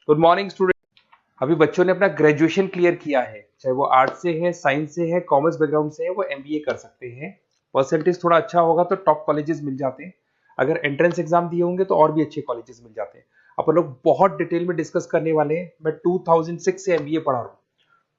Good morning student. अभी बच्चों ने अपना ग्रेजुएशन क्लियर किया है, चाहे वो आर्ट्स से है, साइंस से है, कॉमर्स बैकग्राउंड से है, वो एमबीए कर सकते हैं। परसेंटेज थोड़ा अच्छा होगा तो टॉप कॉलेजेस मिल जाते हैं। अगर एंट्रेंस एग्जाम दिए होंगे तो और भी अच्छे कॉलेजेस मिल जाते हैं। अपन लोग बहुत डिटेल में डिस्कस करने वाले हैं। मैं 2006 से एमबीए पढ़ा रहा हूँ।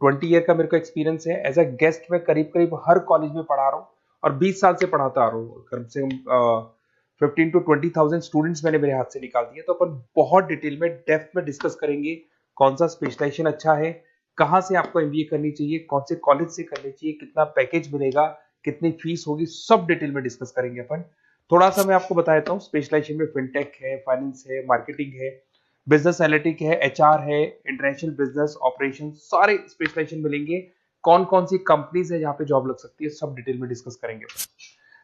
20 ईयर का मेरे को एक्सपीरियंस है। एज अ गेस्ट मैं करीब करीब हर कॉलेज में पढ़ा रहा हूँ और 20 साल से पढ़ाता आ रहा हूँ। कम से कम 15 to 20,000 स्टूडेंट्स मैंने मेरे हाथ से निकाल दिए। तो अपन बहुत डिटेल में डेप्थ में डिस्कस करेंगे कौन सा स्पेशलाइजेशन अच्छा है, कहाँ से आपको एमबीए करनी चाहिए, कौन से कॉलेज से करनी चाहिए, कितना पैकेज मिलेगा, कितनी फीस होगी, सब डिटेल में डिस्कस करेंगे अपन। थोड़ा सा मैं आपको बता देता हूँ। स्पेशलाइजेशन में फिनटेक है, फाइनेंस है, मार्केटिंग है, बिजनेस एनालिटिक है, एचआर है, इंटरनेशनल बिजनेस ऑपरेशन, सारे स्पेशलाइजेशन मिलेंगे। कौन कौन सी कंपनीज है जहाँ पे जॉब लग सकती है, सब डिटेल में डिस्कस करेंगे।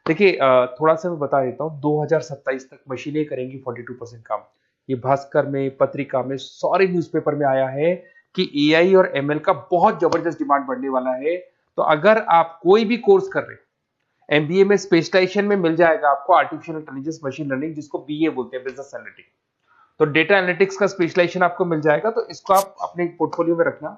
देखिए, थोड़ा सा मैं बता देता हूँ। 2027 तक मशीनें करेंगी 42% काम। ये भास्कर में, पत्रिका में, सारे न्यूज़पेपर में आया है कि एआई और एमएल का बहुत जबरदस्त डिमांड बढ़ने वाला है। तो अगर आप कोई भी कोर्स कर रहे हैं, एमबीए में स्पेशलाइजेशन में मिल जाएगा आपको आर्टिफिशियल इंटेलिजेंस, मशीन लर्निंग, जिसको बीए बोलते हैं, बिजनेस एनालिटिक्स। तो डेटा एनालिटिक्स का स्पेशलाइजेशन आपको मिल जाएगा, तो इसको आप अपने पोर्टफोलियो में रखना।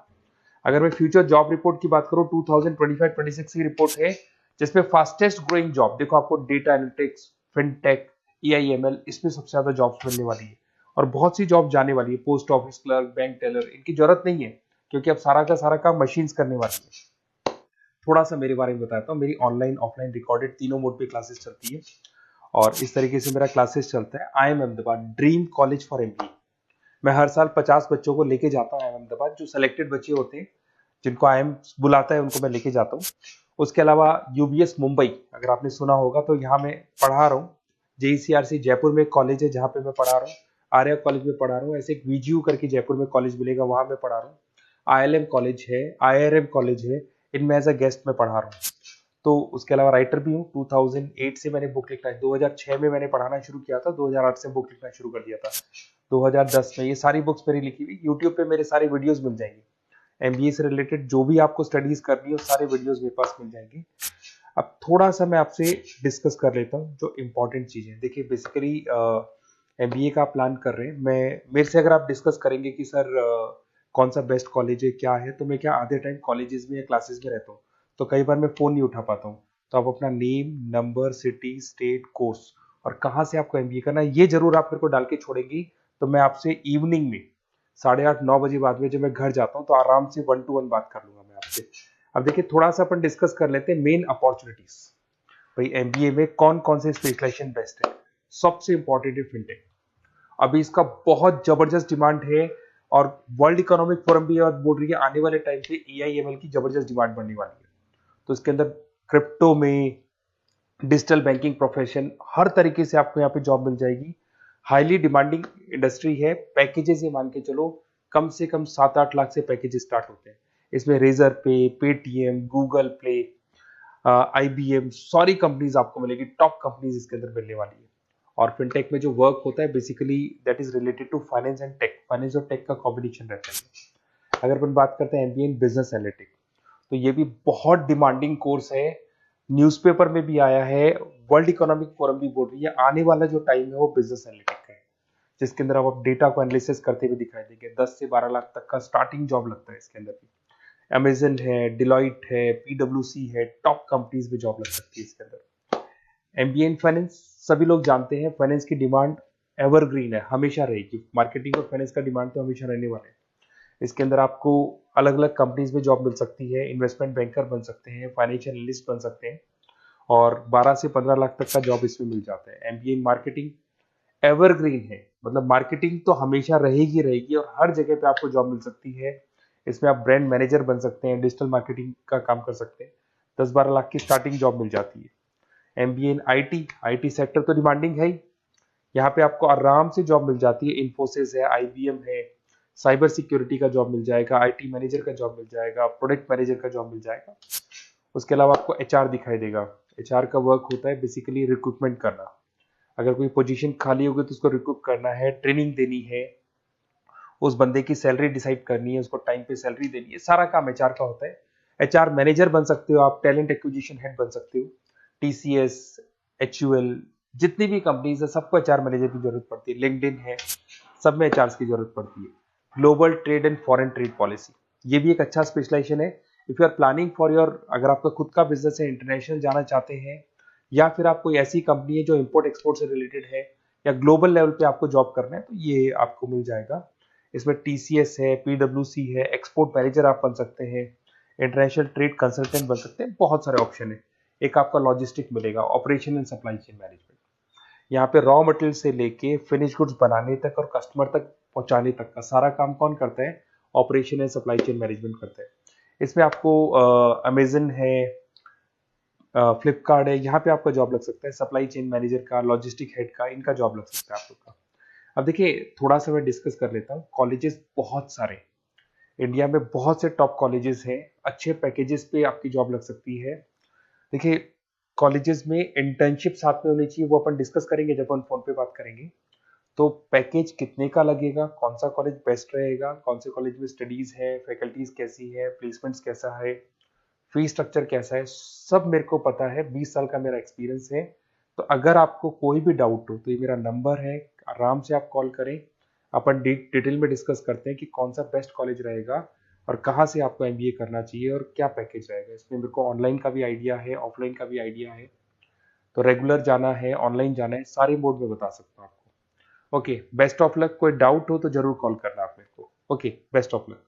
अगर मैं फ्यूचर जॉब रिपोर्ट की बात करूं, 2025-26 की रिपोर्ट है, जिसमें फास्टेस्ट ग्रोइंग जॉब देखो आपको डेटा एनालिटिक्स, फिनटेक, एआईएमएल, इसमें सबसे ज्यादा जॉब्स मिलने वाली है। और बहुत सी जॉब जाने वाली है। Post office clerk, bank teller, इनकी जरूरत नहीं है क्योंकि अब सारा का सारा काम मशीन्स करने वाली है। थोड़ा सा मेरे बारे में बताता हूँ। मेरी ऑनलाइन ऑफलाइन रिकॉर्डेड तीनों मोड पे क्लासेस चलती है और इस तरीके से मेरा क्लासेस चलता है। I am Ahmedabad dream college for MBA. मैं हर साल 50 बच्चों को लेके जाता हूँ अहमदाबाद। जो सिलेक्टेड बच्चे होते हैं, जिनको आईएम बुलाता है, उनको मैं लेके जाता हूँ। उसके अलावा यूबीएस मुंबई, अगर आपने सुना होगा, तो यहाँ मैं पढ़ा रहा हूँ। जेईसीआरसी जयपुर में एक कॉलेज है जहाँ पे मैं पढ़ा रहा हूँ। आर्या कॉलेज में पढ़ा रहा हूँ। ऐसे एक वीजीयू करके जयपुर में कॉलेज मिलेगा, वहां मैं पढ़ा रहा हूँ। आईएलएम कॉलेज है, आईआरएम कॉलेज है, इनमें एज अ गेस्ट में पढ़ा रहा हूँ। तो उसके अलावा राइटर भी हूँ। 2008 से मैंने बुक लिखना है। 2006 में मैंने पढ़ाना शुरू किया था, 2008 से बुक लिखना शुरू कर दिया था। 2010 में ये सारी बुक्स मेरी लिखी हुई यूट्यूब पे मेरे सारे वीडियोस मिल जाएंगे। एमबीए से रिलेटेड जो भी आपको स्टडीज करनी हो, सारे वीडियोस मेरे पास मिल जाएंगे। अब थोड़ा सा मैं आपसे डिस्कस कर लेता हूँ जो इंपॉर्टेंट चीजें। देखिए, बेसिकली एमबीए का आप प्लान कर रहे हैं, मैं मेरे से अगर आप डिस्कस करेंगे कि सर कौन सा बेस्ट कॉलेज है, क्या है, तो मैं क्या आधे टाइम कॉलेजेस में या क्लासेस में रहता हूँ, तो कई बार मैं फोन नहीं उठा पाता हूँ। तो आप अपना name, number, city, state, course और कहाँ से आपको एमबीए करना है, ये जरूर आप मेरे को डाल के छोड़ेंगी। तो मैं आपसे इवनिंग में 8:30-9 बजे बाद में जब मैं घर जाता हूँ, तो आराम से 1-to-1 बात कर लूंगा मैं आपसे। अब देखिए, थोड़ा सा अपन डिस्कस कर लेते हैं मेन अपॉर्चुनिटीज। भाई, एमबीए में कौन कौन से स्पेशलाइजेशन बेस्ट है। सबसे इंपॉर्टेंट है फिनटेक। अभी इसका बहुत जबरदस्त डिमांड है और वर्ल्ड इकोनॉमिक फोरम भी बोल रही है आने वाले टाइम पे एआईएमएल की जबरदस्त डिमांड बढ़ने वाली है। तो इसके अंदर क्रिप्टो में, डिजिटल बैंकिंग प्रोफेशन, हर तरीके से आपको यहाँ पे जॉब मिल जाएगी। हाईली डिमांडिंग इंडस्ट्री है। पैकेजेस ये मान के चलो, कम से कम 7-8 लाख से पैकेजेस स्टार्ट होते हैं। इसमें रेजर पे, पेटीएम, गूगल प्ले, आईबीएम, सारी कंपनीज आपको मिलेगी। टॉप कंपनीज इसके अंदर मिलने वाली है। और फिनटेक में जो वर्क होता है, basically that is related to finance and tech. Finance और टेक का कॉम्बिनेशन रहता है। अगर अपन बात करते हैं एमबीए इन बिजनेस एनालिटिक्स, तो ये भी बहुत डिमांडिंग कोर्स है। न्यूज़पेपर में भी आया है, वर्ल्ड इकोनॉमिक फोरम भी बोल रही है आने वाला जो टाइम है वो बिजनेस एनालिटिक्स का है, जिसके अंदर आप डेटा को एनालिसिस करते हुए दिखाई देंगे। 10 से 12 लाख तक का स्टार्टिंग जॉब लगता है इसके अंदर भी। अमेजन है, डिलॉइट है, पीडब्ल्यूसी है, टॉप कंपनीज में जॉब लग सकती है इसके अंदर। एमबीए इन फाइनेंस, सभी लोग जानते हैं फाइनेंस की डिमांड एवरग्रीन है, हमेशा रहेगी। मार्केटिंग और फाइनेंस का डिमांड तो हमेशा रहने वाला है। इसके अंदर आपको अलग अलग कंपनीज में जॉब मिल सकती है। इन्वेस्टमेंट बैंकर बन सकते हैं, फाइनेंशियल एनालिस्ट बन सकते हैं और 12 से 15 लाख तक का जॉब इसमें मिल जाता है। एमबीए इन मार्केटिंग एवरग्रीन है, मतलब मार्केटिंग तो हमेशा रहेगी रहेगी और हर जगह पे आपको जॉब मिल सकती है। इसमें आप ब्रांड मैनेजर बन सकते हैं, डिजिटल मार्केटिंग का काम कर सकते हैं। 10-12 लाख की स्टार्टिंग जॉब मिल जाती है। MBA in IT, IT sector तो डिमांडिंग है ही। यहाँ पे आपको आराम से जॉब मिल जाती है। इन्फोसिस है, आईबीएम है, साइबर सिक्योरिटी का जॉब मिल जाएगा, आईटी मैनेजर का जॉब मिल जाएगा, प्रोडक्ट मैनेजर का जॉब मिल जाएगा। उसके अलावा आपको एचआर दिखाई देगा। एचआर का वर्क होता है बेसिकली रिक्रूटमेंट करना। अगर कोई पोजीशन खाली होगी तो उसको रिक्रूट करना है, ट्रेनिंग देनी है, उस बंदे की सैलरी डिसाइड करनी है, उसको टाइम पे सैलरी देनी है, सारा काम एचआर का होता है। एचआर मैनेजर बन सकते हो आप, टैलेंट एक्विजिशन हेड बन सकते हो। टीसीएस, एचयूएल, जितनी भी कंपनीज है सबको एचआर मैनेजर की जरूरत पड़ती है। लिंक्डइन है, सब में एचआर की जरूरत पड़ती है। Global trade and foreign trade policy, ये भी एक अच्छा स्पेशलाइजेशन है। If you are planning for your, अगर आपका खुद का बिजनेस है, इंटरनेशनल जाना चाहते हैं, या फिर आप कोई ऐसी कंपनी है जो इंपोर्ट एक्सपोर्ट से रिलेटेड है, या ग्लोबल लेवल पे आपको जॉब करना है, तो ये आपको मिल जाएगा। इसमें टीसीएस है, पीडब्ल्यूसी है, एक्सपोर्ट मैनेजर आप बन सकते हैं, इंटरनेशनल ट्रेड कंसल्टेंट बन सकते हैं, बहुत सारे ऑप्शन है। एक आपका लॉजिस्टिक मिलेगा, operation and supply chain management, यहाँ पे रॉ मटेरियल से लेके फिनिश गुड्स बनाने तक और कस्टमर तक पहुंचाने तक का सारा काम कौन करता है? Operation and supply chain management करता है। इसमें आपको अमेजन है, फ्लिपकार्ट है, यहाँ पे आपका जॉब लग सकता है, सप्लाई चेन मैनेजर का, लॉजिस्टिक हेड का, इनका जॉब लग सकता है आप लोग का। अब देखिए, थोड़ा सा मैं डिस्कस कर लेता हूँ। कॉलेजेस बहुत सारे इंडिया में, बहुत से टॉप कॉलेजेस हैं, अच्छे पैकेजेस पे आपकी जॉब लग सकती है। देखिए, कॉलेजेस में इंटर्नशिप साथ में होनी चाहिए, वो अपन डिस्कस करेंगे जब अपन फोन पे बात करेंगे। तो पैकेज कितने का लगेगा, कौन सा कॉलेज बेस्ट रहेगा, कौन से कॉलेज में स्टडीज है, फैकल्टीज कैसी है, प्लेसमेंट्स कैसा है, फी स्ट्रक्चर कैसा है, सब मेरे को पता है, 20 साल का मेरा एक्सपीरियंस है। तो अगर आपको कोई भी डाउट हो तो ये मेरा नंबर है, आराम से आप कॉल करें। अपन डिटेल में डिस्कस करते हैं कि कौन सा बेस्ट कॉलेज रहेगा और कहाँ से आपको एमबीए करना चाहिए और क्या पैकेज रहेगा। इसमें मेरे को ऑनलाइन का भी आइडिया है, ऑफलाइन का भी आइडिया है, तो रेगुलर जाना है, ऑनलाइन जाना है, सारे मोड में बता सकता हूँ आपको। Okay, best of luck. कोई डाउट हो तो जरूर कॉल करना आप मेरे को। Okay, best of luck.